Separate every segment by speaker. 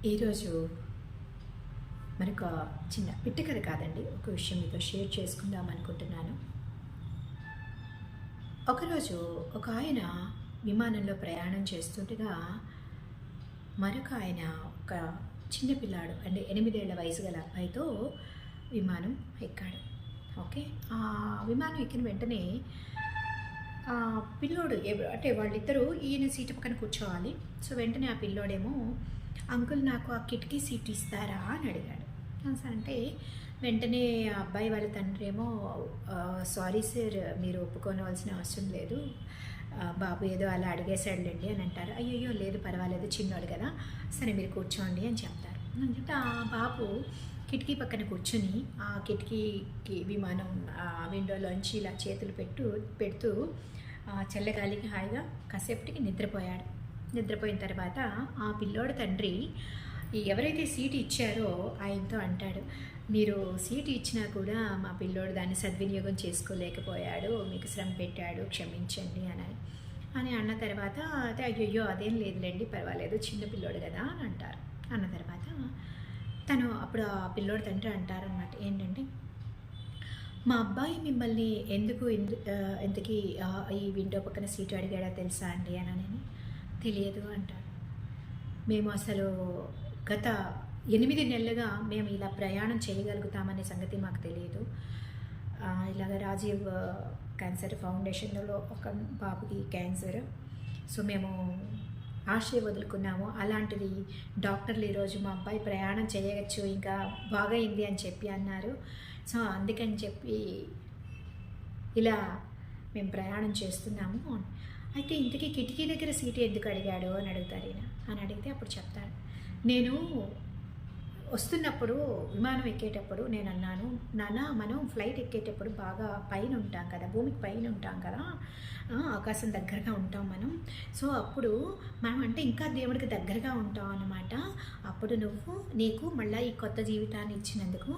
Speaker 1: ఈరోజు మనకు చిన్న పిట్ట కథ కాదండి, ఒక విషయం మీతో షేర్ చేసుకుందాం అనుకుంటున్నాను. ఒకరోజు ఒక ఆయన విమానంలో ప్రయాణం చేస్తుండగా మరొక ఆయన ఒక చిన్న పిల్లాడు అంటే 8 ఏళ్ల వయసు గల అబ్బాయితో విమానం ఎక్కాడు. ఓకే, ఆ విమానం ఎక్కిన వెంటనే పిల్లోడు అంటే వాళ్ళిద్దరూ ఈయన సీటు పక్కన కూర్చోవాలి. సో వెంటనే ఆ పిల్లోడేమో, అంకుల్ నాకు ఆ కిటికీ సీట్ ఇస్తారా అని అడిగాడు. అంటే వెంటనే ఆ అబ్బాయి వాళ్ళ తండ్రి ఏమో, సారీ సార్, మీరు ఒప్పుకోవాల్సిన అవసరం లేదు, బాబు ఏదో అలా అడిగేశాడులేండి అని అంటారు. అయ్యయ్యో లేదు పర్వాలేదు, చిన్నోడు కదా, సరే మీరు కూర్చోండి అని చెప్తారు. అంటే ఆ బాబు కిటికీ పక్కన కూర్చొని ఆ కిటికీకి విమానం విండోలోంచి ఇలా చేతులు పెడుతూ చల్లగాలికి హాయిగా కాసేపటికి నిద్రపోయాడు. నిద్రపోయిన తర్వాత ఆ పిల్లోడు తండ్రి ఎవరైతే సీటు ఇచ్చారో ఆయనతో అంటాడు, మీరు సీటు ఇచ్చినా కూడా మా పిల్లోడు దాన్ని సద్వినియోగం చేసుకోలేకపోయాడు, మీకు శ్రమ పెట్టాడు, క్షమించండి అని అన్న తర్వాత అదే అయ్యయ్యో అదేం లేదులేండి పర్వాలేదు, చిన్న పిల్లోడు కదా అని అంటారు. అన్న తర్వాత తను అప్పుడు ఆ పిల్లోడు తండ్రి అంటారనమాట, ఏంటంటే మా అబ్బాయి మిమ్మల్ని ఎందుకు ఈ విండో పక్కన సీటు అడిగాడో తెలుసా అండి అని తెలియదు అంటాడు. మేము అసలు గత 8 నెలలుగా మేము ఇలా ప్రయాణం చేయగలుగుతామనే సంగతి మాకు తెలియదు. ఇలాగ రాజీవ్ క్యాన్సర్ ఫౌండేషన్లో ఒక బాబుకి క్యాన్సర్, సో మేము ఆశ వదులుకున్నాము. అలాంటిది డాక్టర్లు ఈరోజు మా అబ్బాయి ప్రయాణం చేయవచ్చు, ఇంకా బాగైంది అని చెప్పి అన్నారు. సో అందుకని చెప్పి ఇలా మేము ప్రయాణం చేస్తున్నాము. అయితే ఇంతకీ కిటికీ దగ్గర సీటు ఎందుకు అడిగాడు అని అడుగుతారు ఈయన. అని అడిగితే అప్పుడు చెప్తాడు, నేను వస్తున్నప్పుడు విమానం ఎక్కేటప్పుడు నేను అన్నాను, నాన్న మనం ఫ్లైట్ ఎక్కేటప్పుడు బాగా పైన ఉంటాం కదా, భూమికి పైన ఉంటాం కదా, ఆకాశం దగ్గరగా ఉంటాం మనం. సో అప్పుడు మనం అంటే ఇంకా దేవుడికి దగ్గరగా ఉంటాం అన్నమాట. అప్పుడు నీకు మళ్ళీ ఈ కొత్త జీవితాన్ని ఇచ్చినందుకు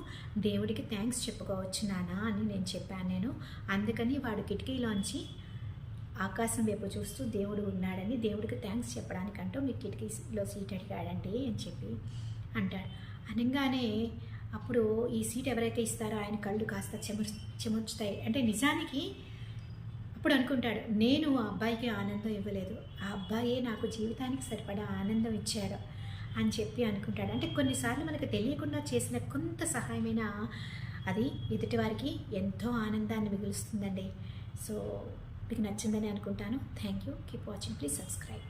Speaker 1: దేవుడికి థ్యాంక్స్ చెప్పుకోవచ్చు నాన్న అని నేను చెప్పాను. అందుకని వాడు కిటికీలోంచి ఆకాశం వైపు చూస్తూ దేవుడు ఉన్నాడని దేవుడికి థ్యాంక్స్ చెప్పడానికంటూ మీ కిటికీలో సీట్ అడిగాడండి అని చెప్పి అంటాడు. అనగానే అప్పుడు ఈ సీట్ ఎవరైతే ఇస్తారో ఆయన కళ్ళు కాస్త చెమర్చుతాయి. అంటే నిజానికి అప్పుడు అనుకుంటాడు, నేను ఆ అబ్బాయికి ఆనందం ఇవ్వలేదు, ఆ అబ్బాయే నాకు జీవితానికి సరిపడా ఆనందం ఇచ్చాడు అని చెప్పి అనుకుంటాడు. అంటే కొన్నిసార్లు మనకు తెలియకుండా చేసిన కొంత సహాయమైన అది ఎదుటివారికి ఎంతో ఆనందాన్ని మిగులుస్తుందండి. సో మీకు నచ్చిందని అనుకుంటాను. Thank you. Keep watching. Please subscribe.